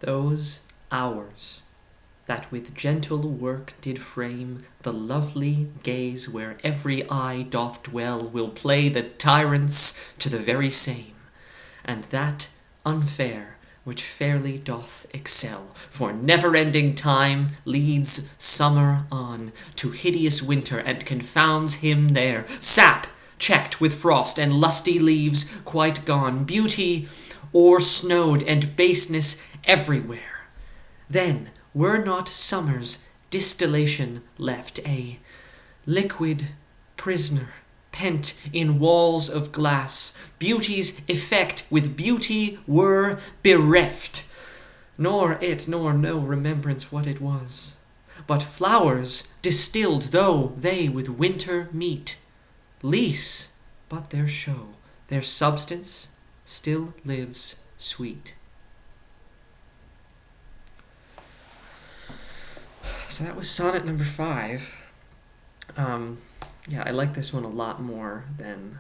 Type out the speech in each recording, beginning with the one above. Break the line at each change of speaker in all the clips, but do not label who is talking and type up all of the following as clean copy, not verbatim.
those hours that with gentle work did frame the lovely gaze where every eye doth dwell, will play the tyrants to the very same, and that unfair which fairly doth excel. For never-ending time leads summer on to hideous winter, and confounds him there. Sap checked with frost, and lusty leaves quite gone, beauty o'er-snowed, and baseness everywhere. Then were not summer's distillation left, a liquid prisoner pent in walls of glass, beauty's effect with beauty were bereft, nor it nor no remembrance what it was, but flowers distilled, though they with winter meet, lease but their show, their substance still lives sweet. So that was sonnet number 5. Yeah, I like this one a lot more than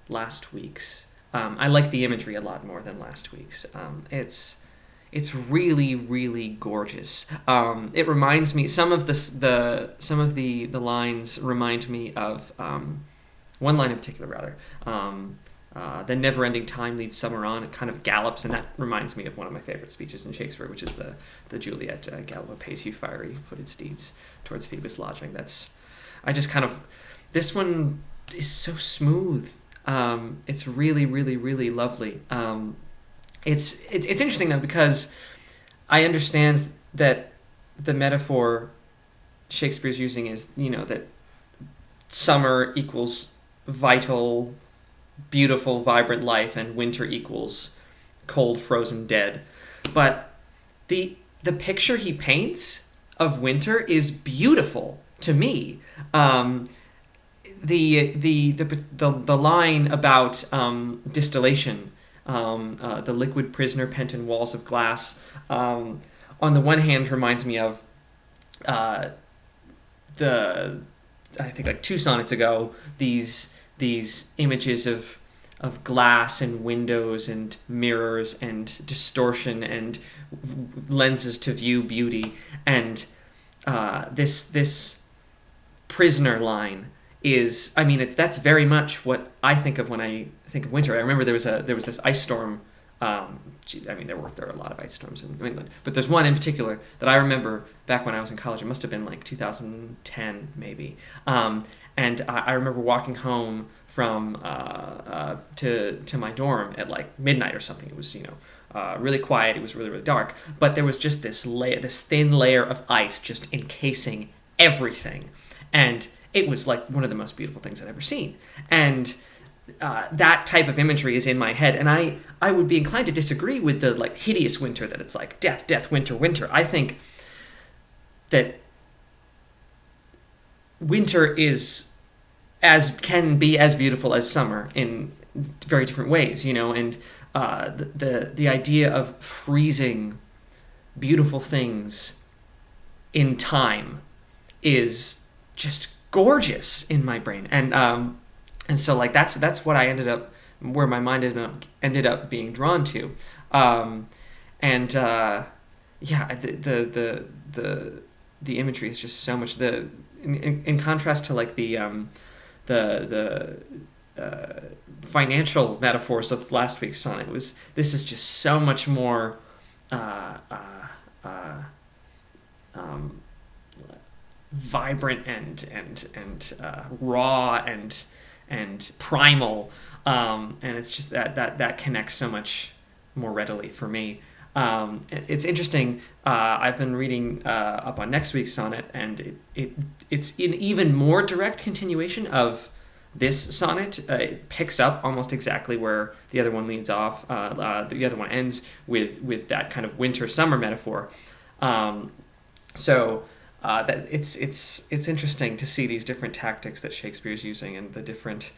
last week's. I like the imagery a lot more than last week's. It's really, really gorgeous. It reminds me, some of the lines remind me of one line in particular, rather. The never-ending time leads summer on. It kind of gallops, and that reminds me of one of my favorite speeches in Shakespeare, which is the Juliet "Gallop apace, you fiery-footed steeds, towards Phoebus' lodging." This one is so smooth. It's really, really, really lovely. It's interesting though, because I understand that the metaphor Shakespeare's using is, that summer equals vital, beautiful, vibrant life, and winter equals cold, frozen, dead. But the picture he paints of winter is beautiful to me. The line about distillation, the liquid prisoner pent in walls of glass, on the one hand reminds me of I think like 2 sonnets ago, these images of glass and windows and mirrors and distortion and lenses to view beauty, and this prisoner line is, that's very much what I think of when I think of winter. I remember there was this ice storm. There were a lot of ice storms in New England, but there's one in particular that I remember back when I was in college. It must have been like 2010 maybe, and I remember walking home from to my dorm at like midnight or something. It was really quiet. It was really, really dark, but there was just this thin layer of ice just encasing everything, and it was like one of the most beautiful things I'd ever seen. And that type of imagery is in my head, and I would be inclined to disagree with the like hideous winter, that it's like death, death, winter, winter. I think that winter can be as beautiful as summer in very different ways, and the idea of freezing beautiful things in time is just gorgeous in my brain, and so like that's what I where my mind ended up being drawn to, the imagery is just so much, in contrast to like the financial metaphors of last week's sonnet. This is just so much more vibrant and raw and primal, and it's just that connects so much more readily for me. It's interesting. I've been reading up on next week's sonnet, and it's an even more direct continuation of this sonnet. It picks up almost exactly where the other one leads off. The other one ends with that kind of winter-summer metaphor. That it's interesting to see these different tactics that Shakespeare's using, and the different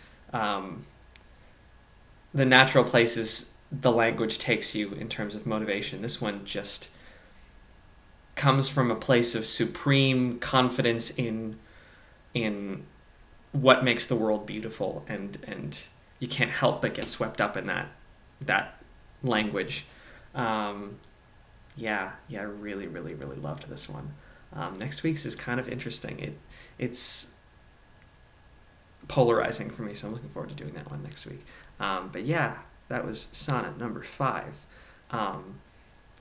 the natural places the language takes you in terms of motivation. This one just comes from a place of supreme confidence in what makes the world beautiful, and you can't help but get swept up in that language. Yeah, I really, really, really loved this one. Next week's is kind of interesting. It's polarizing for me, so I'm looking forward to doing that one next week. But yeah, that was sonnet number 5. Um,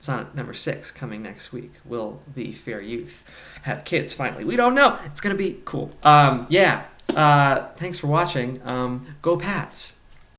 Sonnet number 6 coming next week. Will the fair youth have kids finally? We don't know. It's gonna be cool. Yeah. Thanks for watching. Go Pats.